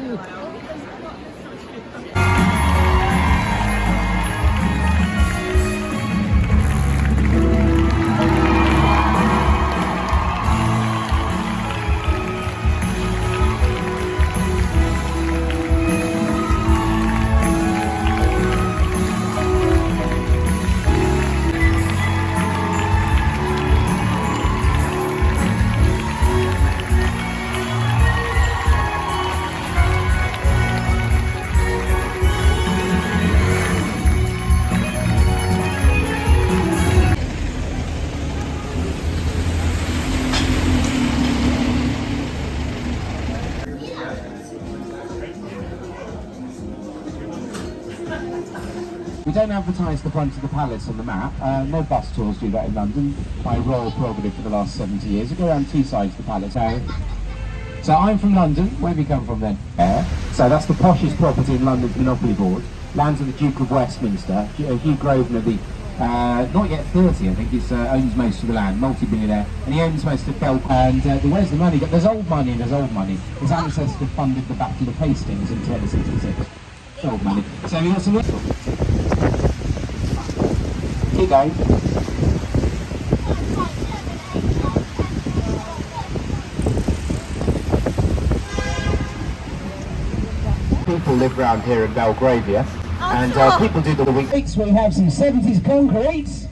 We don't advertise the front of the palace on the map. No bus tours do that in London by royal prerogative for the last 70 years. We go around two sides of the palace. So I'm from London. Where have you come from then? So that's the poshest property in London's Monopoly Board. Lands of the Duke of Westminster. Hugh Grosvenor, the not yet 30, I think, owns most of the land, multi-billionaire, and he owns most of Bel. And where's the money? There's old money and there's old money. His ancestor funded the Battle of Hastings in 1066. It's old money. So we got some. Keep going. People live around here in Belgravia, and people do the weeks. We have some 70s concrete.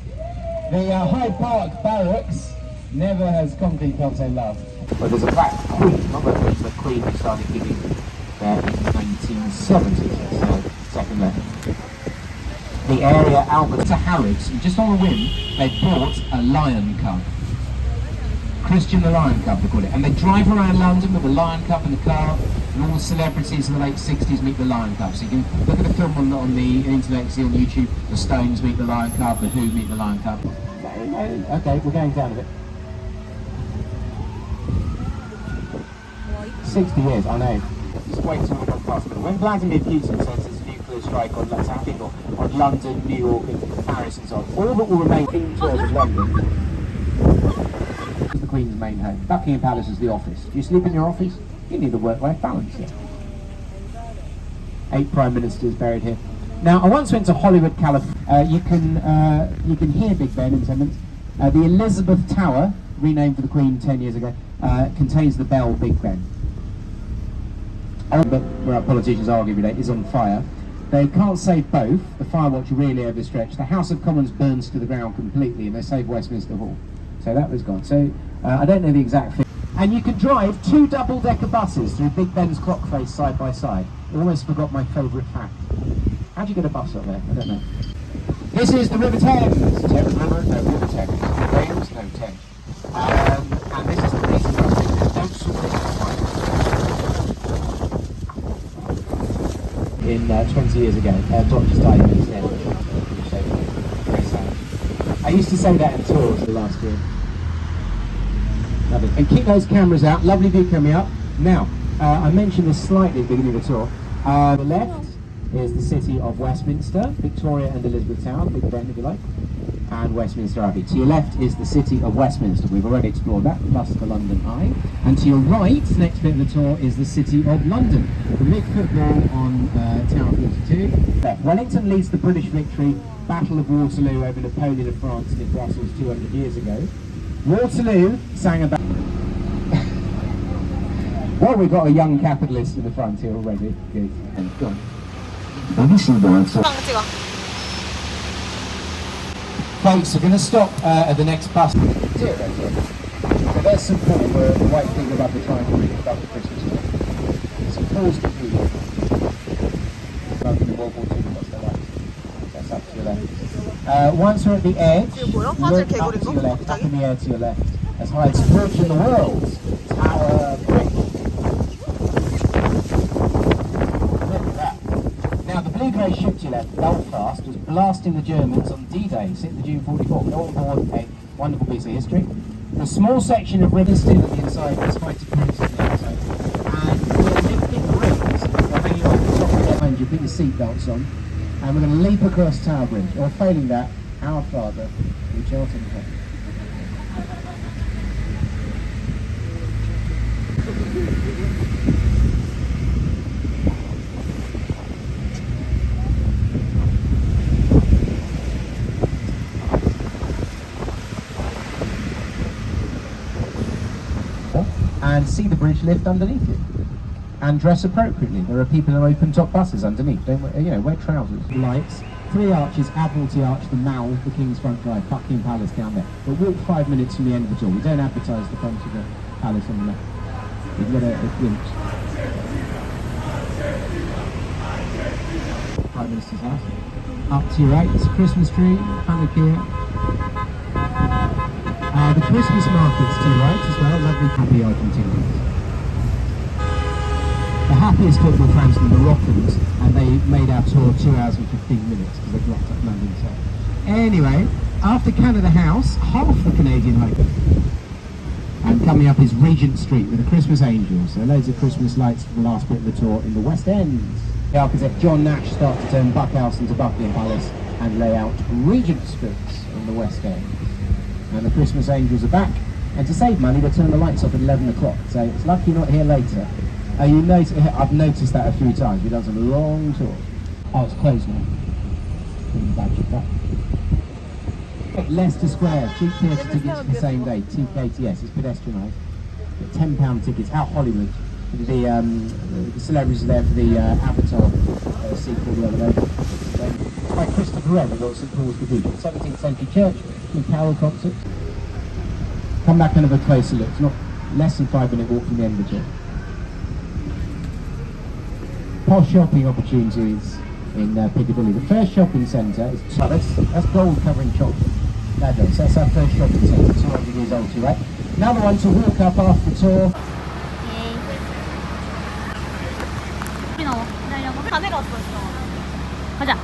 The Hyde Park Barracks never has concrete felt so loved. Well, there's a black queen, not the queen, but queen who started giving there in the 1970s. So second left. The area Albert to Harrods, and just on a whim, they bought a lion cub. Christian the Lion Cub, they call it. And they drive around London with the Lion Cub in the car, and all the celebrities in the late 60s meet the Lion Cub. So you can look at the film on the internet, see on YouTube, the Stones meet the Lion Cub, the Who meet the Lion Cub. Okay, we're going down a bit. 60 years, I know. Just wait till we got past it. When Vladimir Putin says there's a nuclear strike on, let's have it, or on London, New York, and Paris and so on, all that will remain in terms of London is the Queen's main home. Buckingham Palace is the office. Do you sleep in your office? You need a work-life balance here. 8 Prime Ministers buried here. Now, I once went to Hollywood, California. You can hear Big Ben in 10 minutes. The Elizabeth Tower, renamed for the Queen 10 years ago, contains the Bell Big Ben. But where our politicians argue every day is on fire. They can't save both. The fire watch really overstretched. The House of Commons burns to the ground completely, and they save Westminster Hall. So that was gone. So I don't know the exact figure. And you can drive 2 double-decker buses through Big Ben's clock face side by side. Almost forgot my favourite fact. How do you get a bus up there? I don't know. This is the River Thames. Thames River? No, River Thames. Thames? No, Thames. And this is the reason why don't swim in 20 years ago. Doctors died in his head. Very sad. I used to say that in tours the last year. Lovely. And keep those cameras out. Lovely view coming up. Now, I mentioned this slightly at the beginning of the tour. The left is the city of Westminster, Victoria and Elizabeth Tower, Big Ben if you like, and Westminster Abbey. To your left is the city of Westminster. We've already explored that, plus the London Eye. And to your right, next bit of the tour, is the city of London. The big football on Tower 42. Left. Wellington leads the British victory, Battle of Waterloo over Napoleon of France in Brussels 200 years ago. Waterloo sang about... Well, we've got a young capitalist in the front here already. Good. And go on. Folks, we're going to stop at the next bus. So there's St Paul, where the white thing above the triangle is above the Christmas tree. St Paul's Cathedral. London World War II, what's that like? That's up to your left. Once we're at the edge, look up to your left, up in the air to your left. As high as bridge in the world, Tower Bridge. Grey ship to your left, Belfast, was blasting the Germans on D-Day, 6th of June 44. Go on board, a wonderful piece of history. The small section of river steel on the inside is fighting cruisers on the outside. And we're lifting the rings, we're hanging off the top of the behind you, put your seatbelts on, and we're going to leap across Tower Bridge, or failing that, our Father, which art in heaven. and see the bridge lift underneath it. And dress appropriately. There are people in open-top buses underneath. Don't wear trousers. Lights. 3 arches, Admiralty Arch, the Mall, the King's Front Drive, Buckingham Palace down there. But walk 5 minutes from the end of the tour. We don't advertise the front of the palace on the left. You've got a glimpse. Prime Minister's house. Up to your right, it's a Christmas tree, Hanukkah. The Christmas markets to your right as well, lovely happy Argentinians. The happiest football fans are the Moroccans, and they made our tour 2 hours and 15 minutes because they blocked up London. So, anyway, after Canada House, half the Canadian Hope. And coming up is Regent Street with the Christmas Angels. So loads of Christmas lights for the last bit of the tour in the West End. The architect John Nash starts to turn Buckhouse into Buckingham Palace and lay out Regent Streets in the West End. And the Christmas Angels are back. And to save money, they turn the lights off at 11 o'clock. So it's lucky you're not here later. I've noticed that a few times. We've done some long tours. Oh, it's closed now. Leicester Square, cheap theatre tickets for the same day. TKTS, it's pedestrianised. £10 tickets out Hollywood. The celebrities are there for the Avatar sequel the other day. It's by Christopher Wren, we've got St Paul's Cathedral. 17th century church with carol concerts. Come back and have a closer look. It's not less than 5-minute walk from the end of the church. Posh shopping opportunities in Piccadilly. The first shopping centre is that's gold covering chocolate. That's our first shopping centre, 200 years old, right? Another one to walk up after the tour. 우리 나와. 기다려봐. 다 내가 왔어. 가자.